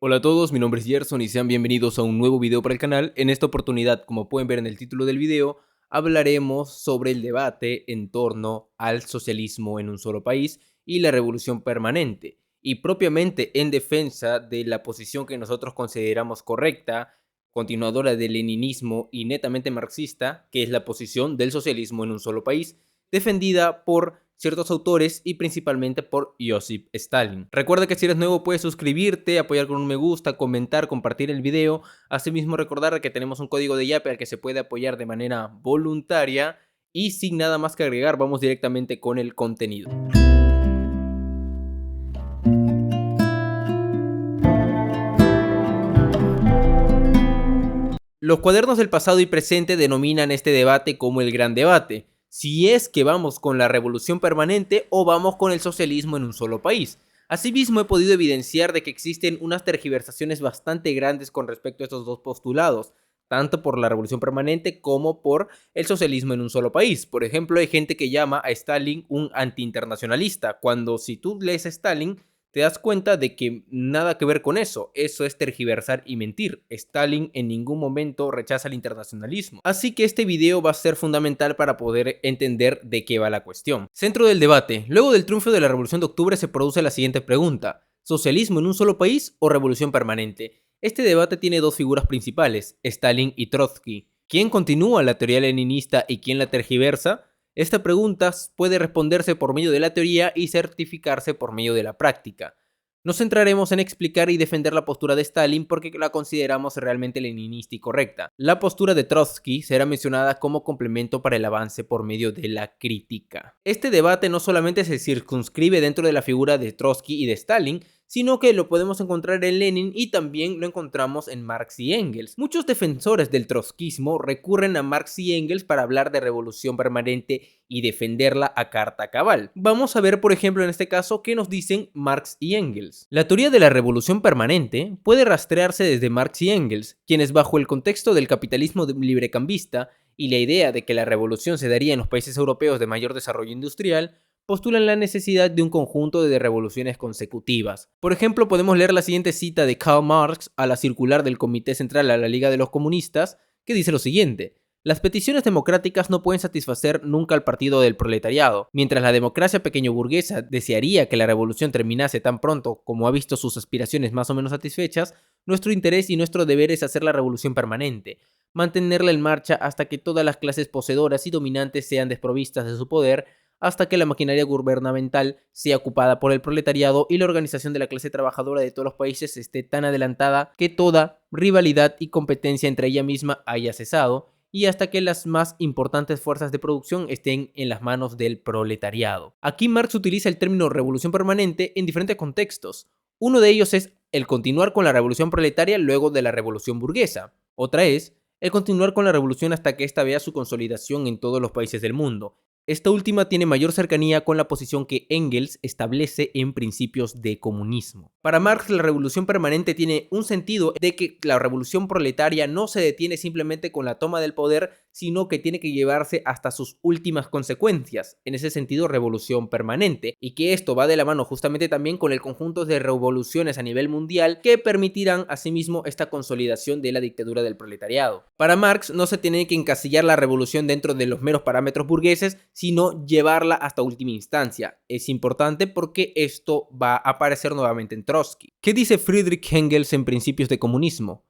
Hola a todos, mi nombre es Gerson y sean bienvenidos a un nuevo video para el canal. En esta oportunidad, como pueden ver en el título del video, hablaremos sobre el debate en torno al socialismo en un solo país y la revolución permanente, y propiamente en defensa de la posición que nosotros consideramos correcta, continuadora del leninismo y netamente marxista, que es la posición del socialismo en un solo país, defendida por ciertos autores y principalmente por Joseph Stalin. Recuerda que si eres nuevo puedes suscribirte, apoyar con un me gusta, comentar, compartir el video. Asimismo recordar que tenemos un código de Yape al que se puede apoyar de manera voluntaria. Y sin nada más que agregar, vamos directamente con el contenido. Los cuadernos del pasado y presente denominan este debate como el gran debate, si es que vamos con la revolución permanente o vamos con el socialismo en un solo país. Asimismo, he podido evidenciar de que existen unas tergiversaciones bastante grandes con respecto a estos dos postulados, tanto por la revolución permanente como por el socialismo en un solo país. Por ejemplo, hay gente que llama a Stalin un antiinternacionalista, cuando si tú lees a Stalin, te das cuenta de que nada que ver con eso. Eso es tergiversar y mentir. Stalin en ningún momento rechaza el internacionalismo. Así que este video va a ser fundamental para poder entender de qué va la cuestión. Centro del debate. Luego del triunfo de la Revolución de Octubre se produce la siguiente pregunta: ¿socialismo en un solo país o revolución permanente? Este debate tiene dos figuras principales, Stalin y Trotsky. ¿Quién continúa la teoría leninista y quién la tergiversa? Esta pregunta puede responderse por medio de la teoría y certificarse por medio de la práctica. Nos centraremos en explicar y defender la postura de Stalin porque la consideramos realmente leninista y correcta. La postura de Trotsky será mencionada como complemento para el avance por medio de la crítica. Este debate no solamente se circunscribe dentro de la figura de Trotsky y de Stalin, sino que lo podemos encontrar en Lenin y también lo encontramos en Marx y Engels. Muchos defensores del trotskismo recurren a Marx y Engels para hablar de revolución permanente y defenderla a carta cabal. Vamos a ver, por ejemplo, en este caso, qué nos dicen Marx y Engels. La teoría de la revolución permanente puede rastrearse desde Marx y Engels, quienes bajo el contexto del capitalismo librecambista y la idea de que la revolución se daría en los países europeos de mayor desarrollo industrial, postulan la necesidad de un conjunto de revoluciones consecutivas. Por ejemplo, podemos leer la siguiente cita de Karl Marx a la circular del Comité Central a la Liga de los Comunistas, que dice lo siguiente: las peticiones democráticas no pueden satisfacer nunca al partido del proletariado. Mientras la democracia pequeño burguesa desearía que la revolución terminase tan pronto como ha visto sus aspiraciones más o menos satisfechas, nuestro interés y nuestro deber es hacer la revolución permanente, mantenerla en marcha hasta que todas las clases poseedoras y dominantes sean desprovistas de su poder, hasta que la maquinaria gubernamental sea ocupada por el proletariado y la organización de la clase trabajadora de todos los países esté tan adelantada que toda rivalidad y competencia entre ella misma haya cesado, y hasta que las más importantes fuerzas de producción estén en las manos del proletariado. Aquí Marx utiliza el término revolución permanente en diferentes contextos. Uno de ellos es el continuar con la revolución proletaria luego de la revolución burguesa. Otra es el continuar con la revolución hasta que ésta vea su consolidación en todos los países del mundo. Esta última tiene mayor cercanía con la posición que Engels establece en Principios de Comunismo. Para Marx, la revolución permanente tiene un sentido de que la revolución proletaria no se detiene simplemente con la toma del poder, sino que tiene que llevarse hasta sus últimas consecuencias, en ese sentido revolución permanente, y que esto va de la mano justamente también con el conjunto de revoluciones a nivel mundial que permitirán asimismo esta consolidación de la dictadura del proletariado. Para Marx no se tiene que encasillar la revolución dentro de los meros parámetros burgueses, sino llevarla hasta última instancia. Es importante porque esto va a aparecer nuevamente en Trotsky. ¿Qué dice Friedrich Engels en Principios de Comunismo?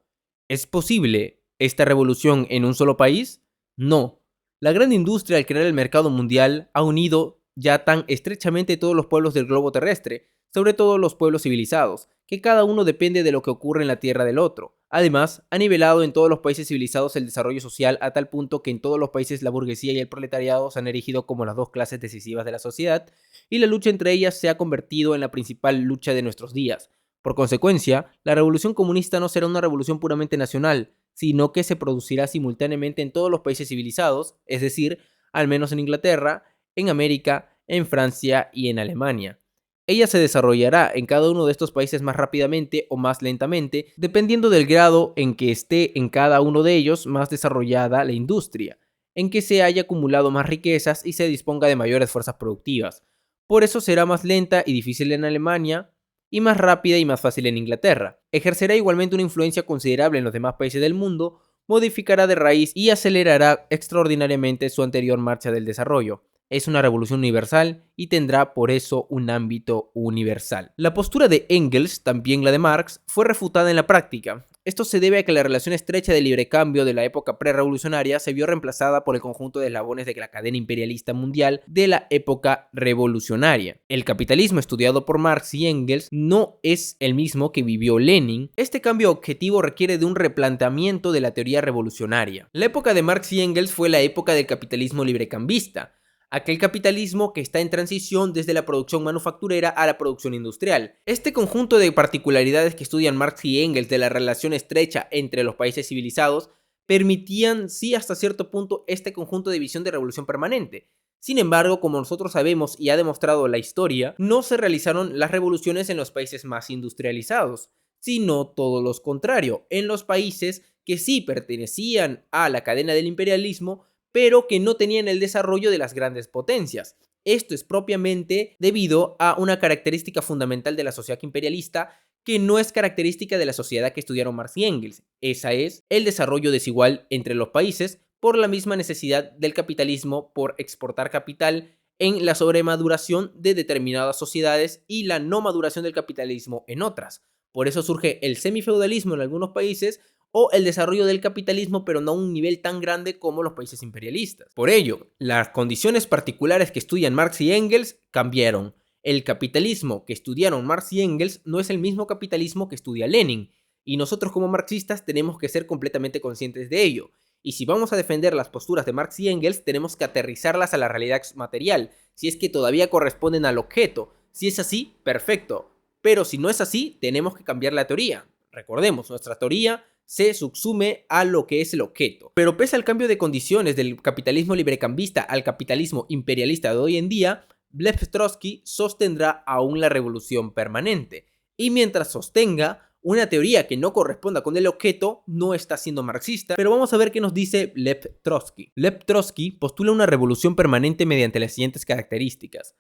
¿Es posible esta revolución en un solo país? No. La gran industria al crear el mercado mundial ha unido ya tan estrechamente todos los pueblos del globo terrestre, sobre todo los pueblos civilizados, que cada uno depende de lo que ocurre en la tierra del otro. Además, ha nivelado en todos los países civilizados el desarrollo social a tal punto que en todos los países la burguesía y el proletariado se han erigido como las dos clases decisivas de la sociedad, y la lucha entre ellas se ha convertido en la principal lucha de nuestros días. Por consecuencia, la revolución comunista no será una revolución puramente nacional, sino que se producirá simultáneamente en todos los países civilizados, es decir, al menos en Inglaterra, en América, en Francia y en Alemania. Ella se desarrollará en cada uno de estos países más rápidamente o más lentamente, dependiendo del grado en que esté en cada uno de ellos más desarrollada la industria, en que se haya acumulado más riquezas y se disponga de mayores fuerzas productivas. Por eso será más lenta y difícil en Alemania, y más rápida y más fácil en Inglaterra. Ejercerá igualmente una influencia considerable en los demás países del mundo, modificará de raíz y acelerará extraordinariamente su anterior marcha del desarrollo. Es una revolución universal y tendrá por eso un ámbito universal. La postura de Engels, también la de Marx, fue refutada en la práctica. Esto se debe a que la relación estrecha de libre cambio de la época prerevolucionaria se vio reemplazada por el conjunto de eslabones de la cadena imperialista mundial de la época revolucionaria. El capitalismo estudiado por Marx y Engels no es el mismo que vivió Lenin. Este cambio objetivo requiere de un replanteamiento de la teoría revolucionaria. La época de Marx y Engels fue la época del capitalismo librecambista, aquel capitalismo que está en transición desde la producción manufacturera a la producción industrial. Este conjunto de particularidades que estudian Marx y Engels de la relación estrecha entre los países civilizados permitían, sí, hasta cierto punto, este conjunto de visión de revolución permanente. Sin embargo, como nosotros sabemos y ha demostrado la historia, no se realizaron las revoluciones en los países más industrializados, sino todo lo contrario, en los países que sí pertenecían a la cadena del imperialismo, pero que no tenían el desarrollo de las grandes potencias. Esto es propiamente debido a una característica fundamental de la sociedad imperialista que no es característica de la sociedad que estudiaron Marx y Engels. Esa es el desarrollo desigual entre los países por la misma necesidad del capitalismo por exportar capital en la sobremaduración de determinadas sociedades y la no maduración del capitalismo en otras. Por eso surge el semifeudalismo en algunos países o el desarrollo del capitalismo, pero no a un nivel tan grande como los países imperialistas. Por ello, las condiciones particulares que estudian Marx y Engels cambiaron. El capitalismo que estudiaron Marx y Engels no es el mismo capitalismo que estudia Lenin, y nosotros como marxistas tenemos que ser completamente conscientes de ello. Y si vamos a defender las posturas de Marx y Engels, tenemos que aterrizarlas a la realidad material, si es que todavía corresponden al objeto. Si es así, perfecto. Pero si no es así, tenemos que cambiar la teoría. Recordemos, nuestra teoría se subsume a lo que es el objeto. Pero pese al cambio de condiciones del capitalismo librecambista al capitalismo imperialista de hoy en día, Lev Trotsky sostendrá aún la revolución permanente. Y mientras sostenga una teoría que no corresponda con el objeto, no está siendo marxista. Pero vamos a ver qué nos dice Lev Trotsky. Lev Trotsky postula una revolución permanente mediante las siguientes características.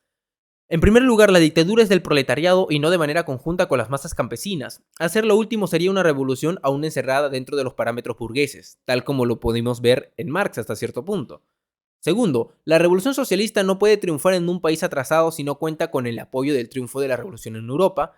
En primer lugar, la dictadura es del proletariado y no de manera conjunta con las masas campesinas. Hacer lo último sería una revolución aún encerrada dentro de los parámetros burgueses, tal como lo pudimos ver en Marx hasta cierto punto. Segundo, la revolución socialista no puede triunfar en un país atrasado si no cuenta con el apoyo del triunfo de la revolución en Europa.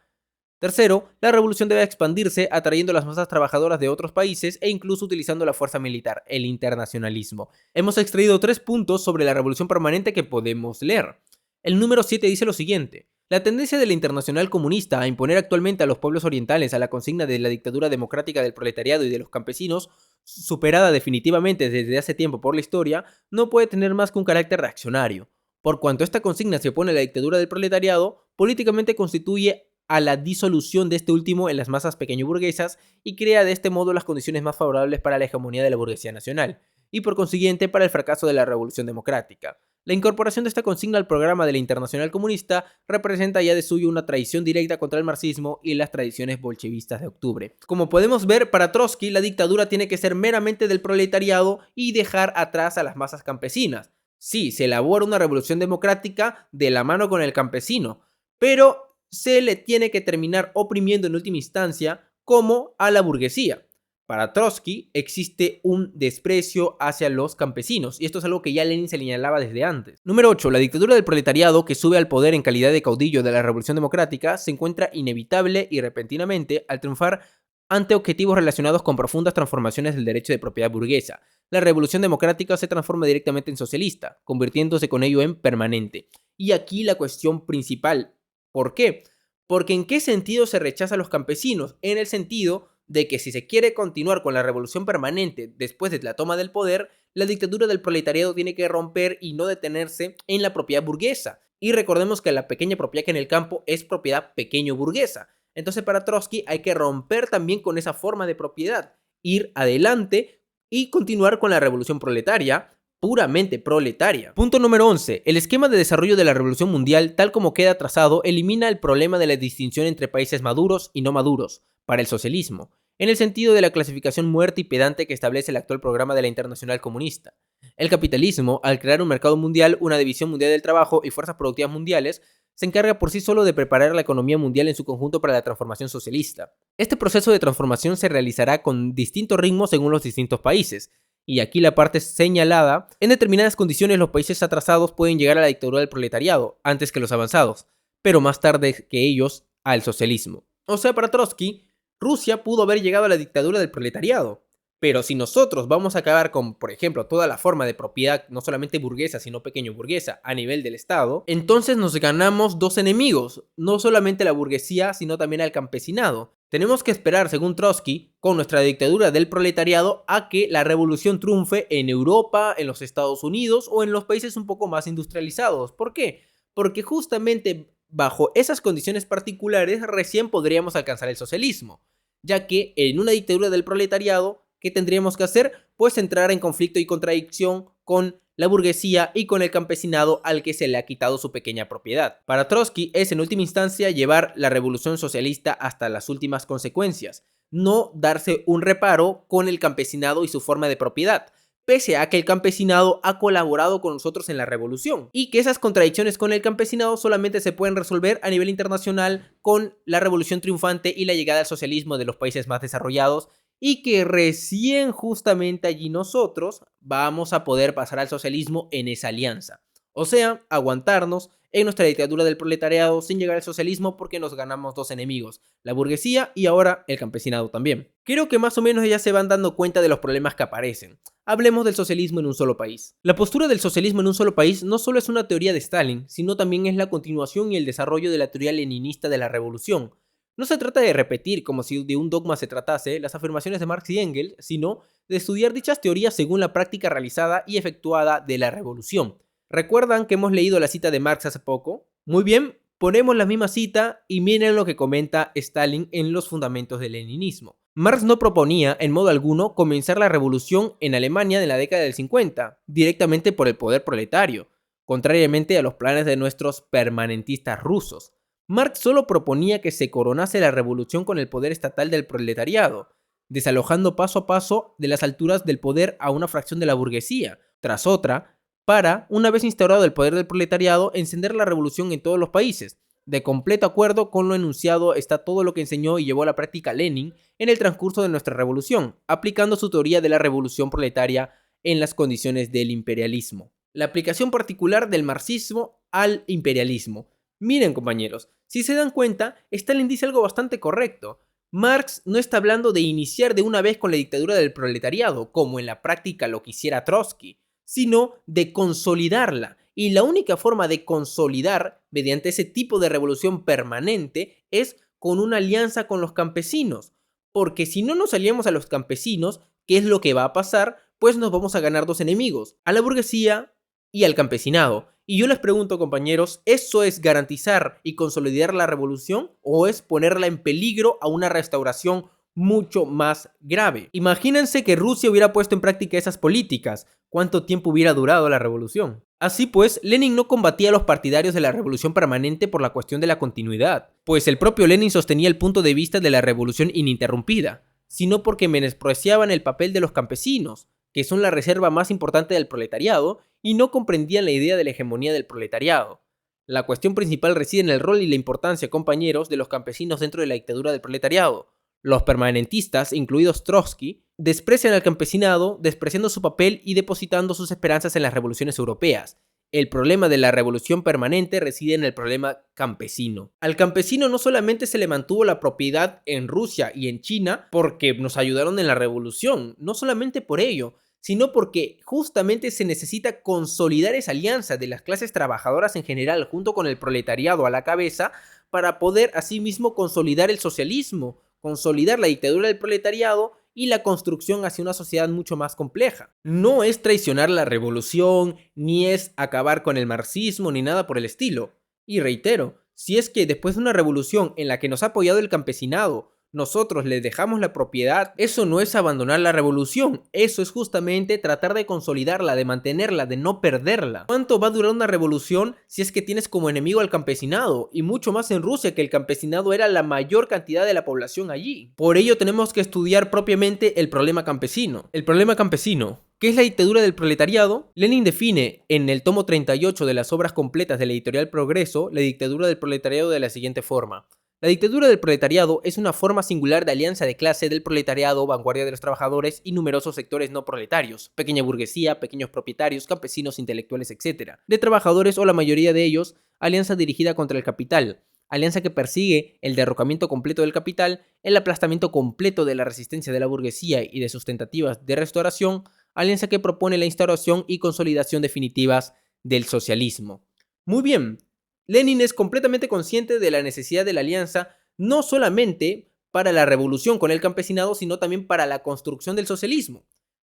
Tercero, la revolución debe expandirse atrayendo a las masas trabajadoras de otros países e incluso utilizando la fuerza militar, el internacionalismo. Hemos extraído 3 puntos sobre la revolución permanente que podemos leer. El número 7 dice lo siguiente: la tendencia de la Internacional Comunista a imponer actualmente a los pueblos orientales a la consigna de la dictadura democrática del proletariado y de los campesinos, superada definitivamente desde hace tiempo por la historia, no puede tener más que un carácter reaccionario. Por cuanto esta consigna se opone a la dictadura del proletariado, políticamente constituye a la disolución de este último en las masas pequeño-burguesas y crea de este modo las condiciones más favorables para la hegemonía de la burguesía nacional, y por consiguiente para el fracaso de la revolución democrática. La incorporación de esta consigna al programa de la Internacional Comunista representa ya de suyo una traición directa contra el marxismo y las tradiciones bolchevistas de octubre. Como podemos ver, para Trotsky la dictadura tiene que ser meramente del proletariado y dejar atrás a las masas campesinas. Sí, se elabora una revolución democrática de la mano con el campesino, pero se le tiene que terminar oprimiendo en última instancia como a la burguesía. Para Trotsky existe un desprecio hacia los campesinos, y esto es algo que ya Lenin señalaba desde antes. Número 8. La dictadura del proletariado, que sube al poder en calidad de caudillo de la Revolución Democrática, se encuentra inevitable y repentinamente al triunfar ante objetivos relacionados con profundas transformaciones del derecho de propiedad burguesa. La Revolución Democrática se transforma directamente en socialista, convirtiéndose con ello en permanente. Y aquí la cuestión principal. ¿Por qué? Porque ¿en qué sentido se rechaza a los campesinos? En el sentido de que si se quiere continuar con la revolución permanente después de la toma del poder, la dictadura del proletariado tiene que romper y no detenerse en la propiedad burguesa. Y recordemos que la pequeña propiedad que en el campo es propiedad pequeño burguesa. Entonces para Trotsky hay que romper también con esa forma de propiedad, ir adelante y continuar con la revolución proletaria, puramente proletaria. Punto número 11. El esquema de desarrollo de la revolución mundial, tal como queda trazado, elimina el problema de la distinción entre países maduros y no maduros para el socialismo, en el sentido de la clasificación muerta y pedante que establece el actual programa de la Internacional Comunista. El capitalismo, al crear un mercado mundial, una división mundial del trabajo y fuerzas productivas mundiales, se encarga por sí solo de preparar la economía mundial en su conjunto para la transformación socialista. Este proceso de transformación se realizará con distintos ritmos según los distintos países. Y aquí la parte señalada, en determinadas condiciones los países atrasados pueden llegar a la dictadura del proletariado antes que los avanzados, pero más tarde que ellos al socialismo. O sea, para Trotsky, Rusia pudo haber llegado a la dictadura del proletariado, pero si nosotros vamos a acabar con, por ejemplo, toda la forma de propiedad, no solamente burguesa, sino pequeño burguesa, a nivel del Estado, entonces nos ganamos dos enemigos, no solamente la burguesía, sino también al campesinado. Tenemos que esperar, según Trotsky, con nuestra dictadura del proletariado, a que la revolución triunfe en Europa, en los Estados Unidos o en los países un poco más industrializados. ¿Por qué? Porque justamente bajo esas condiciones particulares recién podríamos alcanzar el socialismo, ya que en una dictadura del proletariado, ¿qué tendríamos que hacer? Pues entrar en conflicto y contradicción con la burguesía y con el campesinado al que se le ha quitado su pequeña propiedad. Para Trotsky es en última instancia llevar la revolución socialista hasta las últimas consecuencias, no darse un reparo con el campesinado y su forma de propiedad, pese a que el campesinado ha colaborado con nosotros en la revolución, y que esas contradicciones con el campesinado solamente se pueden resolver a nivel internacional con la revolución triunfante y la llegada al socialismo de los países más desarrollados, y que recién justamente allí nosotros vamos a poder pasar al socialismo en esa alianza. O sea, aguantarnos en nuestra dictadura del proletariado sin llegar al socialismo porque nos ganamos dos enemigos, la burguesía y ahora el campesinado también. Creo que más o menos ya se van dando cuenta de los problemas que aparecen. Hablemos del socialismo en un solo país. La postura del socialismo en un solo país no solo es una teoría de Stalin, sino también es la continuación y el desarrollo de la teoría leninista de la revolución. No se trata de repetir, como si de un dogma se tratase, las afirmaciones de Marx y Engels, sino de estudiar dichas teorías según la práctica realizada y efectuada de la revolución. ¿Recuerdan que hemos leído la cita de Marx hace poco? Muy bien, ponemos la misma cita y miren lo que comenta Stalin en los fundamentos del leninismo. Marx no proponía, en modo alguno, comenzar la revolución en Alemania de la década del 50, directamente por el poder proletario, contrariamente a los planes de nuestros permanentistas rusos. Marx solo proponía que se coronase la revolución con el poder estatal del proletariado, desalojando paso a paso de las alturas del poder a una fracción de la burguesía, tras otra, para, una vez instaurado el poder del proletariado, encender la revolución en todos los países. De completo acuerdo con lo enunciado está todo lo que enseñó y llevó a la práctica Lenin en el transcurso de nuestra revolución, aplicando su teoría de la revolución proletaria en las condiciones del imperialismo. La aplicación particular del marxismo al imperialismo. Miren, compañeros, si se dan cuenta, Stalin dice algo bastante correcto. Marx no está hablando de iniciar de una vez con la dictadura del proletariado, como en la práctica lo quisiera Trotsky, sino de consolidarla. Y la única forma de consolidar mediante ese tipo de revolución permanente es con una alianza con los campesinos. Porque si no nos aliamos a los campesinos, ¿qué es lo que va a pasar? Pues nos vamos a ganar dos enemigos, a la burguesía y al campesinado. Y yo les pregunto, compañeros, ¿eso es garantizar y consolidar la revolución o es ponerla en peligro a una restauración mucho más grave? Imagínense que Rusia hubiera puesto en práctica esas políticas. ¿Cuánto tiempo hubiera durado la revolución? Así pues, Lenin no combatía a los partidarios de la revolución permanente por la cuestión de la continuidad, pues el propio Lenin sostenía el punto de vista de la revolución ininterrumpida, sino porque menospreciaban el papel de los campesinos, que son la reserva más importante del proletariado, y no comprendían la idea de la hegemonía del proletariado. La cuestión principal reside en el rol y la importancia, compañeros, de los campesinos dentro de la dictadura del proletariado. Los permanentistas, incluidos Trotsky, desprecian al campesinado, despreciando su papel y depositando sus esperanzas en las revoluciones europeas. El problema de la revolución permanente reside en el problema campesino. Al campesino no solamente se le mantuvo la propiedad en Rusia y en China porque nos ayudaron en la revolución, no solamente por ello, sino porque justamente se necesita consolidar esa alianza de las clases trabajadoras en general junto con el proletariado a la cabeza para poder asimismo consolidar el socialismo, consolidar la dictadura del proletariado y la construcción hacia una sociedad mucho más compleja. No es traicionar la revolución, ni es acabar con el marxismo, ni nada por el estilo. Y reitero, si es que después de una revolución en la que nos ha apoyado el campesinado, nosotros les dejamos la propiedad, eso no es abandonar la revolución, eso es justamente tratar de consolidarla, de mantenerla, de no perderla. ¿Cuánto va a durar una revolución si es que tienes como enemigo al campesinado? Y mucho más en Rusia, que el campesinado era la mayor cantidad de la población allí. Por ello tenemos que estudiar propiamente el problema campesino. El problema campesino, ¿Qué es la dictadura del proletariado? Lenin define en el tomo 38 de las obras completas de la editorial Progreso la dictadura del proletariado de la siguiente forma. La dictadura del proletariado es una forma singular de alianza de clase del proletariado, vanguardia de los trabajadores y numerosos sectores no proletarios, pequeña burguesía, pequeños propietarios, campesinos, intelectuales, etc., de trabajadores o la mayoría de ellos, alianza dirigida contra el capital, alianza que persigue el derrocamiento completo del capital, el aplastamiento completo de la resistencia de la burguesía y de sus tentativas de restauración, alianza que propone la instauración y consolidación definitivas del socialismo. Muy bien, Lenin es completamente consciente de la necesidad de la alianza, no solamente para la revolución con el campesinado, sino también para la construcción del socialismo.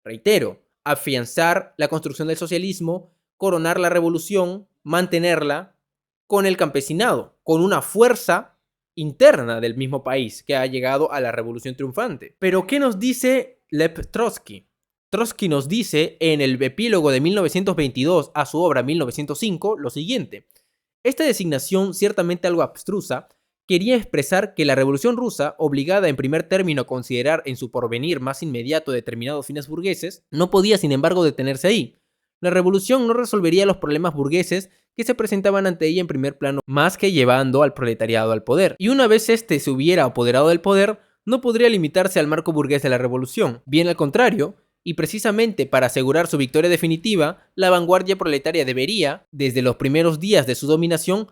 Reitero, afianzar la construcción del socialismo, coronar la revolución, mantenerla con el campesinado, con una fuerza interna del mismo país que ha llegado a la revolución triunfante. Pero, ¿qué nos dice Lev Trotsky? Trotsky nos dice en el epílogo de 1922 a su obra 1905 lo siguiente: esta designación, ciertamente algo abstrusa, quería expresar que la Revolución rusa, obligada en primer término a considerar en su porvenir más inmediato determinados fines burgueses, no podía sin embargo detenerse ahí. La revolución no resolvería los problemas burgueses que se presentaban ante ella en primer plano, más que llevando al proletariado al poder. Y una vez éste se hubiera apoderado del poder, no podría limitarse al marco burgués de la revolución. Bien al contrario, y precisamente para asegurar su victoria definitiva, la vanguardia proletaria debería, desde los primeros días de su dominación,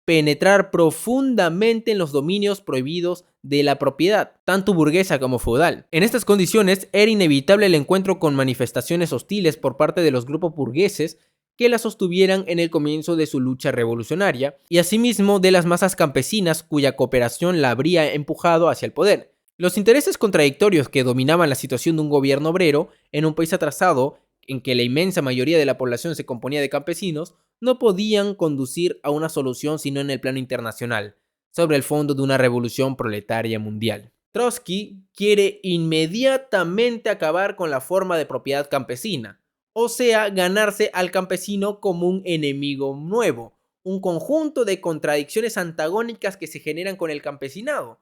penetrar profundamente en los dominios prohibidos de la propiedad, tanto burguesa como feudal. En estas condiciones era inevitable el encuentro con manifestaciones hostiles por parte de los grupos burgueses que la sostuvieran en el comienzo de su lucha revolucionaria, y asimismo de las masas campesinas cuya cooperación la habría empujado hacia el poder. Los intereses contradictorios que dominaban la situación de un gobierno obrero en un país atrasado, en que la inmensa mayoría de la población se componía de campesinos, no podían conducir a una solución sino en el plano internacional, sobre el fondo de una revolución proletaria mundial. Trotsky quiere inmediatamente acabar con la forma de propiedad campesina, o sea, ganarse al campesino como un enemigo nuevo, un conjunto de contradicciones antagónicas que se generan con el campesinado,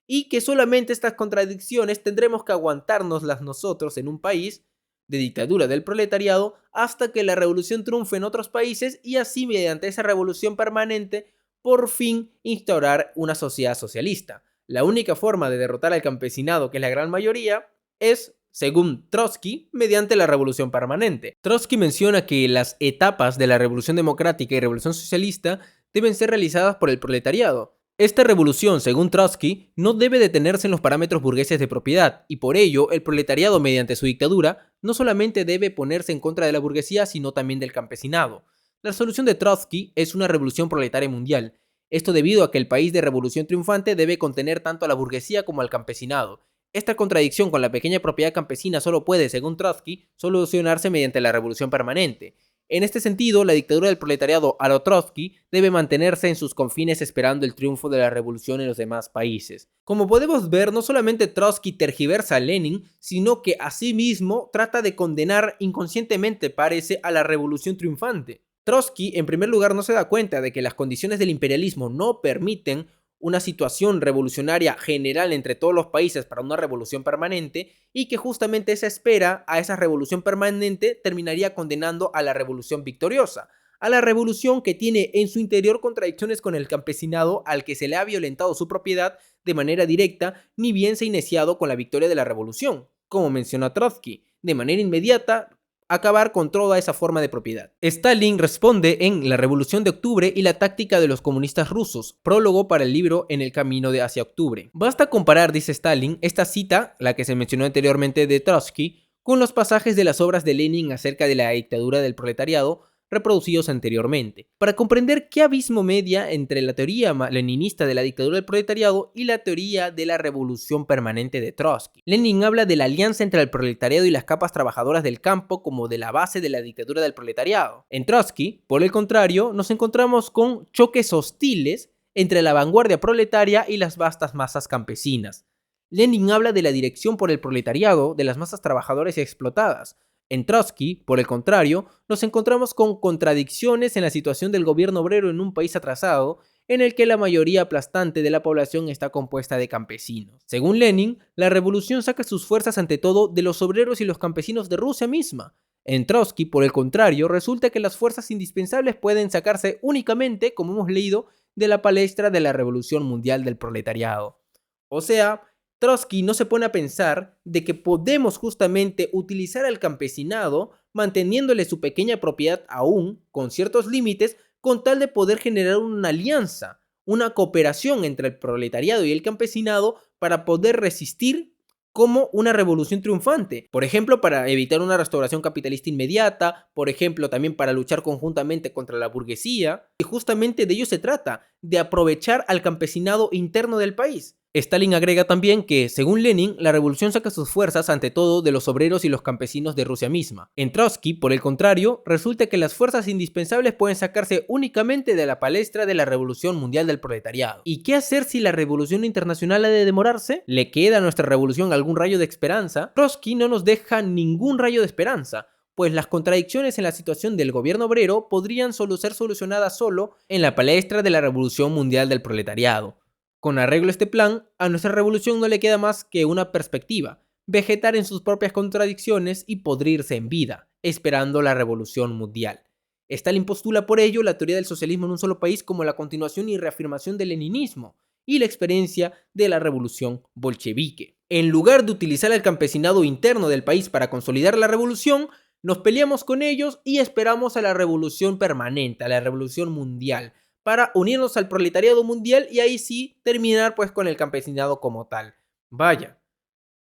y que solamente estas contradicciones tendremos que aguantárnoslas nosotros en un país de dictadura del proletariado hasta que la revolución triunfe en otros países y así mediante esa revolución permanente por fin instaurar una sociedad socialista. La única forma de derrotar al campesinado, que es la gran mayoría, es, según Trotsky, mediante la revolución permanente. Trotsky menciona que las etapas de la revolución democrática y revolución socialista deben ser realizadas por el proletariado. Esta revolución, según Trotsky, no debe detenerse en los parámetros burgueses de propiedad, y por ello el proletariado, mediante su dictadura, no solamente debe ponerse en contra de la burguesía, sino también del campesinado. La solución de Trotsky es una revolución proletaria mundial. Esto debido a que el país de revolución triunfante debe contener tanto a la burguesía como al campesinado. Esta contradicción con la pequeña propiedad campesina solo puede, según Trotsky, solucionarse mediante la revolución permanente. En este sentido, la dictadura del proletariado a lo Trotsky debe mantenerse en sus confines esperando el triunfo de la revolución en los demás países. Como podemos ver, no solamente Trotsky tergiversa a Lenin, sino que asimismo trata de condenar inconscientemente, parece, a la revolución triunfante. Trotsky, en primer lugar, no se da cuenta de que las condiciones del imperialismo no permiten una situación revolucionaria general entre todos los países para una revolución permanente, y que justamente esa espera a esa revolución permanente terminaría condenando a la revolución victoriosa, a la revolución que tiene en su interior contradicciones con el campesinado al que se le ha violentado su propiedad de manera directa, ni bien se ha iniciado con la victoria de la revolución. Como menciona Trotsky, de manera inmediata acabar con toda esa forma de propiedad. Stalin responde en La Revolución de Octubre y la táctica de los comunistas rusos, prólogo para el libro En el camino de hacia octubre. Basta comparar, dice Stalin, esta cita, la que se mencionó anteriormente de Trotsky, con los pasajes de las obras de Lenin acerca de la dictadura del proletariado reproducidos anteriormente, para comprender qué abismo media entre la teoría leninista de la dictadura del proletariado y la teoría de la revolución permanente de Trotsky. Lenin habla de la alianza entre el proletariado y las capas trabajadoras del campo como de la base de la dictadura del proletariado. En Trotsky, por el contrario, nos encontramos con choques hostiles entre la vanguardia proletaria y las vastas masas campesinas. Lenin habla de la dirección por el proletariado de las masas trabajadoras y explotadas. En Trotsky, por el contrario, nos encontramos con contradicciones en la situación del gobierno obrero en un país atrasado, en el que la mayoría aplastante de la población está compuesta de campesinos. Según Lenin, la revolución saca sus fuerzas ante todo de los obreros y los campesinos de Rusia misma. En Trotsky, por el contrario, resulta que las fuerzas indispensables pueden sacarse únicamente, como hemos leído, de la palestra de la Revolución Mundial del Proletariado. O sea, Trotsky no se pone a pensar de que podemos justamente utilizar al campesinado manteniéndole su pequeña propiedad aún, con ciertos límites, con tal de poder generar una alianza, una cooperación entre el proletariado y el campesinado para poder resistir como una revolución triunfante. Por ejemplo, para evitar una restauración capitalista inmediata, por ejemplo, también para luchar conjuntamente contra la burguesía. Y justamente de ello se trata, de aprovechar al campesinado interno del país. Stalin agrega también que, según Lenin, la revolución saca sus fuerzas ante todo de los obreros y los campesinos de Rusia misma. En Trotsky, por el contrario, resulta que las fuerzas indispensables pueden sacarse únicamente de la palestra de la Revolución Mundial del Proletariado. ¿Y qué hacer si la revolución internacional ha de demorarse? ¿Le queda a nuestra revolución algún rayo de esperanza? Trotsky no nos deja ningún rayo de esperanza, pues las contradicciones en la situación del gobierno obrero podrían ser solucionadas solo en la palestra de la Revolución Mundial del Proletariado. Con arreglo a este plan, a nuestra revolución no le queda más que una perspectiva, vegetar en sus propias contradicciones y podrirse en vida, esperando la revolución mundial. Stalin postula por ello la teoría del socialismo en un solo país como la continuación y reafirmación del leninismo y la experiencia de la revolución bolchevique. En lugar de utilizar el campesinado interno del país para consolidar la revolución, nos peleamos con ellos y esperamos a la revolución permanente, a la revolución mundial, para unirnos al proletariado mundial y ahí sí terminar pues con el campesinado como tal. Vaya,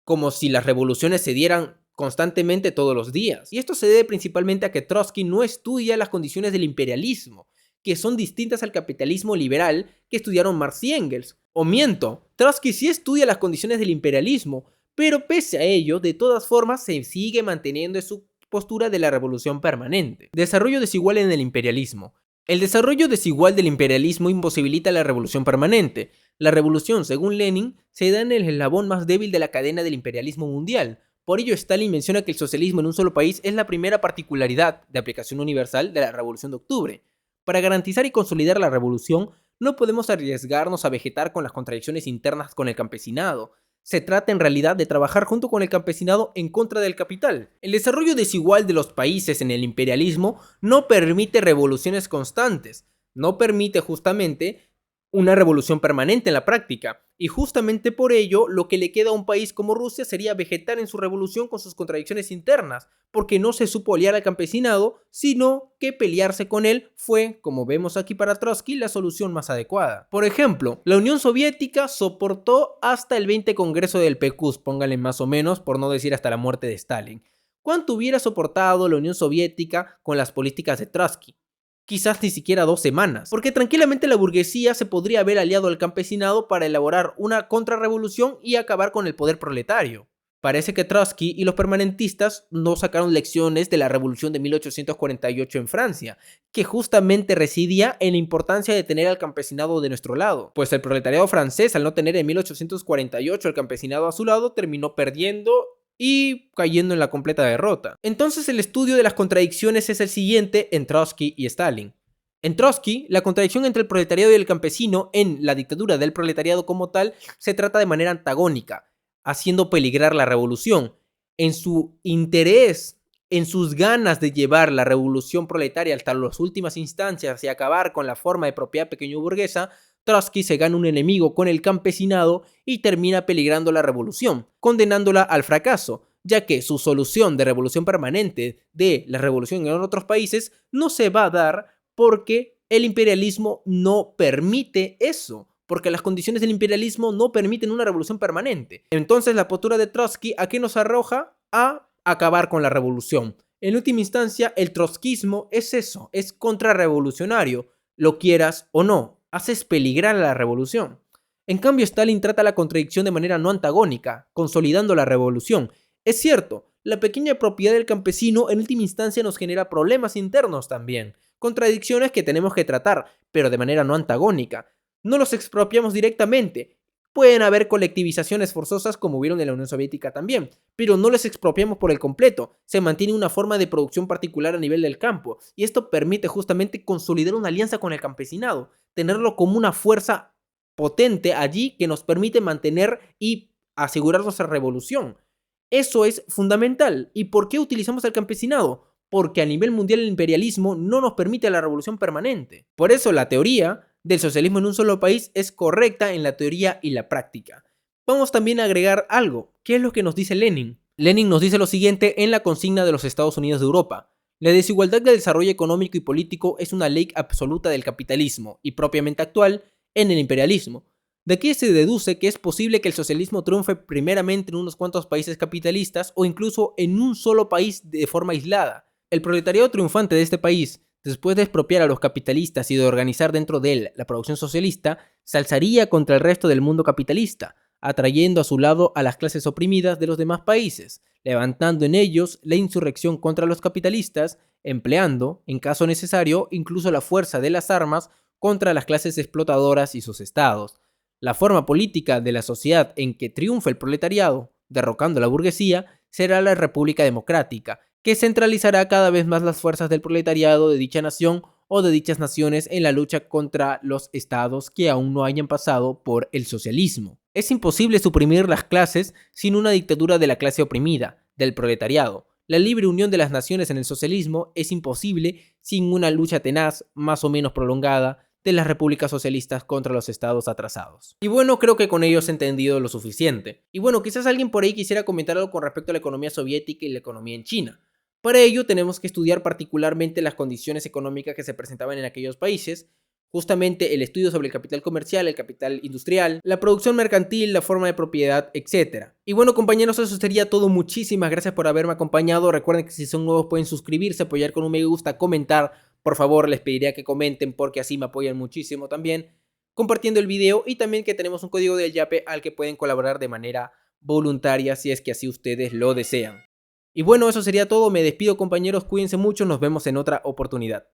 como si las revoluciones se dieran constantemente todos los días. Y esto se debe principalmente a que Trotsky no estudia las condiciones del imperialismo, que son distintas al capitalismo liberal que estudiaron Marx y Engels. O miento, Trotsky sí estudia las condiciones del imperialismo, pero pese a ello, de todas formas se sigue manteniendo en su postura de la revolución permanente. Desarrollo desigual en el imperialismo. El desarrollo desigual del imperialismo imposibilita la revolución permanente. La revolución, según Lenin, se da en el eslabón más débil de la cadena del imperialismo mundial. Por ello, Stalin menciona que el socialismo en un solo país es la primera particularidad de aplicación universal de la Revolución de Octubre. Para garantizar y consolidar la revolución, no podemos arriesgarnos a vegetar con las contradicciones internas con el campesinado. Se trata en realidad de trabajar junto con el campesinado en contra del capital. El desarrollo desigual de los países en el imperialismo no permite revoluciones constantes, no permite justamente una revolución permanente en la práctica, y justamente por ello lo que le queda a un país como Rusia sería vegetar en su revolución con sus contradicciones internas, porque no se supo aliar al campesinado, sino que pelearse con él fue, como vemos aquí para Trotsky, la solución más adecuada. Por ejemplo, la Unión Soviética soportó hasta el 20 Congreso del PQS, póngale más o menos, por no decir hasta la muerte de Stalin. ¿Cuánto hubiera soportado la Unión Soviética con las políticas de Trotsky? Quizás ni siquiera 2 semanas, porque tranquilamente la burguesía se podría haber aliado al campesinado para elaborar una contrarrevolución y acabar con el poder proletario. Parece que Trotsky y los permanentistas no sacaron lecciones de la revolución de 1848 en Francia, que justamente residía en la importancia de tener al campesinado de nuestro lado, pues el proletariado francés, al no tener en 1848 al campesinado a su lado, terminó perdiendo y cayendo en la completa derrota. Entonces el estudio de las contradicciones es el siguiente en Trotsky y Stalin. En Trotsky, la contradicción entre el proletariado y el campesino en la dictadura del proletariado como tal se trata de manera antagónica, haciendo peligrar la revolución. En su interés, en sus ganas de llevar la revolución proletaria hasta las últimas instancias y acabar con la forma de propiedad pequeño burguesa, Trotsky se gana un enemigo con el campesinado y termina peligrando la revolución, condenándola al fracaso, ya que su solución de revolución permanente de la revolución en otros países no se va a dar porque el imperialismo no permite eso, porque las condiciones del imperialismo no permiten una revolución permanente. Entonces la postura de Trotsky, ¿a qué nos arroja? A acabar con la revolución. En última instancia, el trotskismo es eso, es contrarrevolucionario, lo quieras o no. Haces peligrar a la revolución. En cambio, Stalin trata la contradicción de manera no antagónica, consolidando la revolución. Es cierto, la pequeña propiedad del campesino en última instancia nos genera problemas internos también, contradicciones que tenemos que tratar, pero de manera no antagónica. No los expropiamos directamente. Pueden haber colectivizaciones forzosas como hubieron en la Unión Soviética también, pero no les expropiamos por el completo. Se mantiene una forma de producción particular a nivel del campo, y esto permite justamente consolidar una alianza con el campesinado, tenerlo como una fuerza potente allí que nos permite mantener y asegurar nuestra revolución. Eso es fundamental. ¿Y por qué utilizamos al campesinado? porque a nivel mundial el imperialismo no nos permite la revolución permanente. Por eso la teoría del socialismo en un solo país es correcta en la teoría y la práctica. Vamos también a agregar algo. ¿Qué es lo que nos dice Lenin? Lenin nos dice lo siguiente en la consigna de los Estados Unidos de Europa. La desigualdad del desarrollo económico y político es una ley absoluta del capitalismo y propiamente actual en el imperialismo. De aquí se deduce que es posible que el socialismo triunfe primeramente en unos cuantos países capitalistas o incluso en un solo país de forma aislada. El proletariado triunfante de este país, después de expropiar a los capitalistas y de organizar dentro de él la producción socialista, se alzaría contra el resto del mundo capitalista, atrayendo a su lado a las clases oprimidas de los demás países, levantando en ellos la insurrección contra los capitalistas, empleando, en caso necesario, incluso la fuerza de las armas contra las clases explotadoras y sus estados. La forma política de la sociedad en que triunfa el proletariado, derrocando a la burguesía, será la República Democrática, que centralizará cada vez más las fuerzas del proletariado de dicha nación o de dichas naciones en la lucha contra los estados que aún no hayan pasado por el socialismo. Es imposible suprimir las clases sin una dictadura de la clase oprimida, del proletariado. La libre unión de las naciones en el socialismo es imposible sin una lucha tenaz, más o menos prolongada, de las repúblicas socialistas contra los estados atrasados. Y bueno, creo que con ello se ha entendido lo suficiente. Y bueno, quizás alguien por ahí quisiera comentar algo con respecto a la economía soviética y la economía en China. Para ello tenemos que estudiar particularmente las condiciones económicas que se presentaban en aquellos países, justamente el estudio sobre el capital comercial, el capital industrial, la producción mercantil, la forma de propiedad, etc. Y bueno, compañeros, eso sería todo. Muchísimas gracias por haberme acompañado. Recuerden que si son nuevos pueden suscribirse, apoyar con un me gusta, comentar. Por favor, les pediría que comenten porque así me apoyan muchísimo también, compartiendo el video, y también que tenemos un código del Yape al que pueden colaborar de manera voluntaria si es que así ustedes lo desean. Y bueno, eso sería todo. Me despido, compañeros, cuídense mucho, nos vemos en otra oportunidad.